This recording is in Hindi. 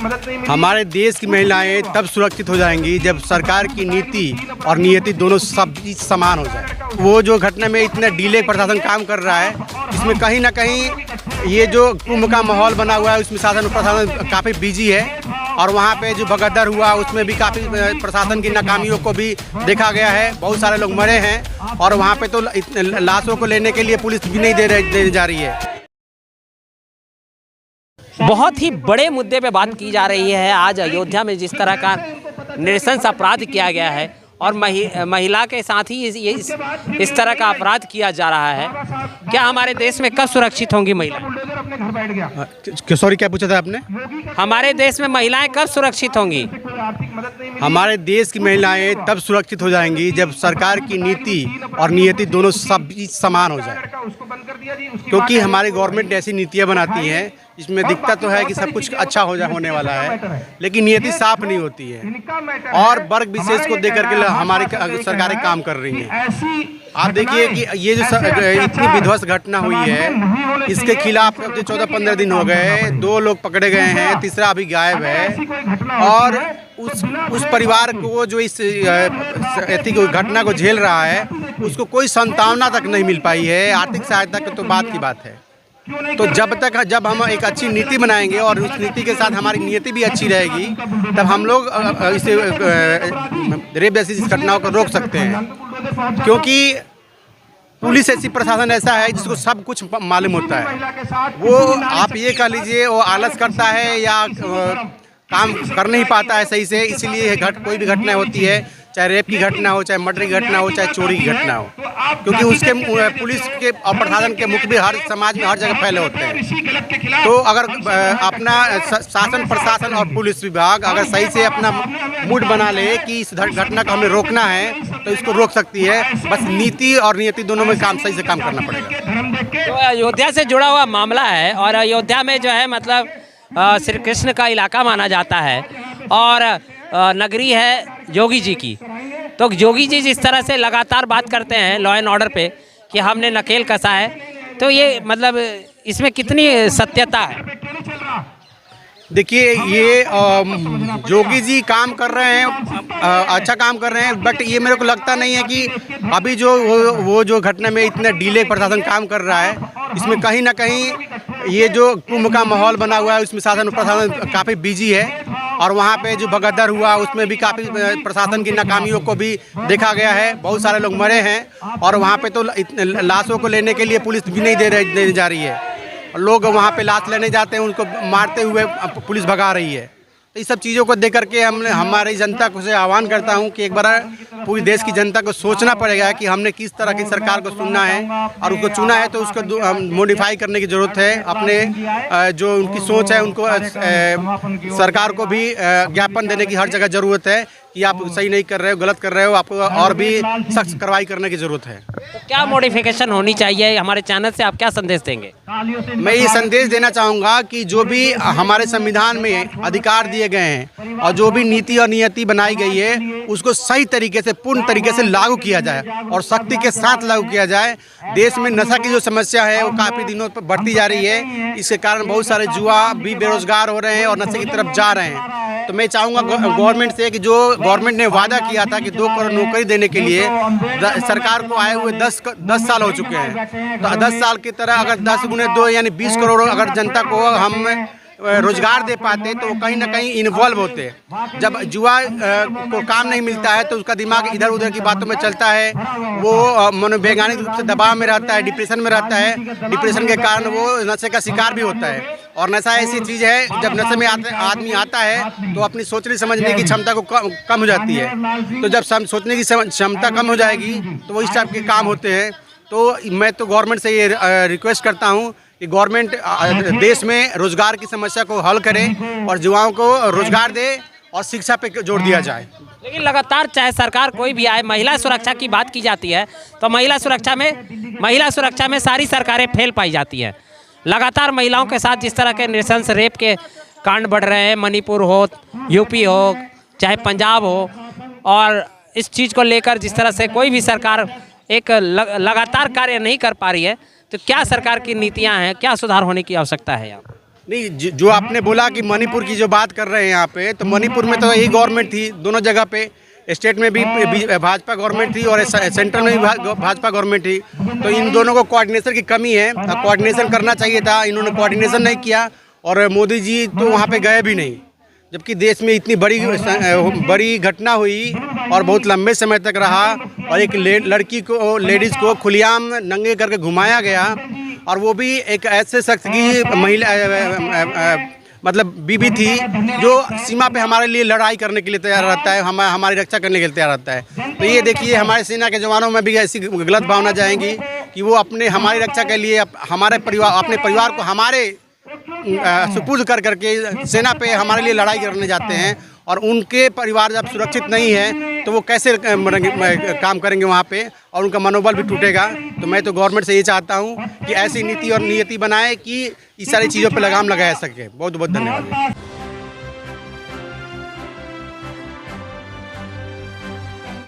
हमारे देश की महिलाएं तब सुरक्षित हो जाएंगी जब सरकार की नीति और नियति दोनों सब चीज समान हो जाए। वो जो घटना में इतना डिले प्रशासन काम कर रहा है, इसमें कहीं ना कहीं ये जो कुंभ का माहौल बना हुआ है उसमें शासन प्रशासन काफ़ी बिजी है। और वहाँ पे जो भगदड़ हुआ उसमें भी काफ़ी प्रशासन की नाकामियों को भी देखा गया है। बहुत सारे लोग मरे हैं और वहाँ पे तो लाशों को लेने के लिए पुलिस भी नहीं देने जा रही है। बहुत ही बड़े मुद्दे पे बात की जा रही है। आज अयोध्या में जिस तरह का नृशंस अपराध किया गया है और महिला के साथ ही इस तरह का अपराध किया जा रहा है, क्या हमारे देश में कब सुरक्षित होंगी महिला? सॉरी, क्या पूछा था आपने? हमारे देश में महिलाएं कब सुरक्षित होंगी? हमारे देश की महिलाएं तब सुरक्षित हो जाएंगी जब सरकार की नीति और नियति दोनों सब चीज समान हो जाए। क्योंकि हमारी गवर्नमेंट ऐसी नीतियां बनाती है इसमें दिखता तो है कि सब कुछ अच्छा होने वाला है, लेकिन नियति साफ नहीं होती है और वर्ग विशेष को देकर के हमारी सरकारें काम कर रही हैं। आप देखिए कि ये जो इतनी विध्वंस घटना हुई है, इसके खिलाफ 14-15 दिन हो गए, 2 लोग पकड़े गए हैं, तीसरा अभी गायब है। और उस परिवार को जो इस घटना को झेल रहा है उसको कोई सांत्वना तक नहीं मिल पाई है। आर्थिक सहायता की तो बात की बात है। तो जब हम एक अच्छी नीति बनाएंगे और उस नीति के साथ हमारी नियति भी अच्छी रहेगी, तब हम लोग इसे रेप जैसी घटनाओं को रोक सकते हैं। क्योंकि पुलिस ऐसी, प्रशासन ऐसा है जिसको सब कुछ मालूम होता है। वो आप ये कह लीजिए वो आलस करता है या काम कर नहीं पाता है सही से, इसीलिए कोई भी घटना होती है, चाहे रेप की घटना हो, चाहे मर्डर की घटना हो, चाहे चोरी की घटना हो, क्योंकि उसके पुलिस के और प्रशासन के मुख भी हर समाज में हर जगह फैले होते हैं। तो अगर अपना शासन, प्रशासन और पुलिस विभाग अगर सही से अपना मूड बना ले कि इस घटना को हमें रोकना है तो इसको रोक सकती है। बस नीति और नियति दोनों में सही से काम करना पड़ेगा। तो अयोध्या से जुड़ा हुआ मामला है और अयोध्या में जो है मतलब श्री कृष्ण का इलाका माना जाता है और नगरी है योगी जी की। तो योगी जी जिस तरह से लगातार बात करते हैं लॉ एंड ऑर्डर पे कि हमने नकेल कसा है, तो ये मतलब इसमें कितनी सत्यता है? देखिए, ये योगी जी काम कर रहे हैं, अच्छा काम कर रहे हैं, बट ये मेरे को लगता नहीं है कि अभी जो वो जो घटना में इतना डिले प्रशासन काम कर रहा है, इसमें कहीं ना कहीं ये जो कुंभ का माहौल बना हुआ है उसमें शासन प्रशासन काफ़ी बिजी है। और वहाँ पे जो भगदड़ हुआ उसमें भी काफ़ी प्रशासन की नाकामियों को भी देखा गया है। बहुत सारे लोग मरे हैं और वहाँ पे तो लाशों को लेने के लिए पुलिस भी नहीं देने जा रही है। लोग वहाँ पे लाश लेने जाते हैं, उनको मारते हुए पुलिस भगा रही है। तो इस सब चीज़ों को देख करके हमारी जनता को से आह्वान करता हूँ कि एक बार पूरी देश की जनता को सोचना पड़ेगा कि हमने किस तरह की सरकार को चुनना है और उसको चुना है तो उसको मॉडिफाई करने की ज़रूरत है। अपने जो उनकी सोच है उनको सरकार को भी ज्ञापन देने की हर जगह ज़रूरत है कि आप सही नहीं कर रहे हो, गलत कर रहे हो, आपको और भी सख्त कार्रवाई करने की ज़रूरत है। तो क्या मॉडिफिकेशन होनी चाहिए? हमारे चैनल से आप क्या संदेश देंगे? मैं ये संदेश देना चाहूँगा कि जो भी हमारे संविधान में अधिकार दिए गए हैं और जो भी नीति और नियति बनाई गई है उसको सही तरीके से, पूर्ण तरीके से लागू किया जाए और सख्ती के साथ लागू किया जाए। देश में नशा की जो समस्या है वो काफ़ी दिनों पर बढ़ती जा रही है। इसके कारण बहुत सारे युवा भी बेरोजगार हो रहे हैं और नशे की तरफ जा रहे हैं। तो मैं चाहूँगा गवर्नमेंट से कि जो गवर्नमेंट ने वादा किया था कि 2 करोड़ नौकरी देने के लिए, सरकार को आए हुए 10 साल हो चुके हैं। तो 10 साल की तरह अगर 10 गुने 2 यानी 20 करोड़ अगर जनता को हम रोजगार दे पाते तो कहीं ना कहीं इन्वॉल्व होते। जब युवा को काम नहीं मिलता है तो उसका दिमाग इधर उधर की बातों में चलता है, वो मनोवैज्ञानिक रूप से दबाव में रहता है, डिप्रेशन में रहता है। डिप्रेशन के कारण वो नशे का शिकार भी होता है। और नशा ऐसी चीज़ है, जब नशे में आदमी आता है तो अपनी सोचने समझने की क्षमता को कम हो जाती है। तो जब सोचने की क्षमता कम हो जाएगी तो वो इस टाइप के काम होते हैं। तो मैं तो गवर्नमेंट से ये रिक्वेस्ट करता हूँ कि गवर्नमेंट देश में रोजगार की समस्या को हल करे और युवाओं को रोजगार दे और शिक्षा पे जोर दिया जाए। लेकिन लगातार चाहे सरकार कोई भी आए, महिला सुरक्षा की बात की जाती है तो महिला सुरक्षा में सारी सरकारें फेल पाई जाती हैं। लगातार महिलाओं के साथ जिस तरह के नृशंस रेप के कांड बढ़ रहे हैं, मणिपुर हो, यूपी हो, चाहे पंजाब हो, और इस चीज़ को लेकर जिस तरह से कोई भी सरकार एक लगातार कार्य नहीं कर पा रही है, तो क्या सरकार की नीतियां हैं, क्या सुधार होने की आवश्यकता है यहाँ? नहीं, जो आपने बोला कि मणिपुर की जो बात कर रहे हैं यहाँ पे, तो मणिपुर में तो यही गवर्नमेंट थी दोनों जगह पे। स्टेट में भी भाजपा गवर्नमेंट थी और सेंट्रल में भी भाजपा गवर्नमेंट थी। तो इन दोनों को कोऑर्डिनेशन की कमी है। कोऑर्डिनेशन करना चाहिए था, इन्होंने कोऑर्डिनेशन नहीं किया और मोदी जी तो वहाँ पे गए भी नहीं, जबकि देश में इतनी बड़ी घटना हुई और बहुत लंबे समय तक रहा और एक लड़की को, लेडीज़ को खुलेआम नंगे करके घुमाया गया, और वो भी एक ऐसे शख्स की महिला मतलब बीबी थी जो सीमा पे हमारे लिए लड़ाई करने के लिए तैयार रहता है, हमारी रक्षा करने के लिए तैयार रहता है। तो ये देखिए हमारे सेना के जवानों में भी ऐसी गलत भावना जाएंगी कि वो हमारी रक्षा के लिए अपने परिवार को हमारे सुपुर्द कर करके सेना पे हमारे लिए लड़ाई करने जाते हैं, और उनके परिवार जब सुरक्षित नहीं है तो वो कैसे काम करेंगे वहाँ पे, और उनका मनोबल भी टूटेगा। तो मैं तो गवर्नमेंट से ये चाहता हूँ कि ऐसी नीति और नियति बनाए कि इस सारी चीज़ों पे लगाम लगाया सके। बहुत बहुत धन्यवाद।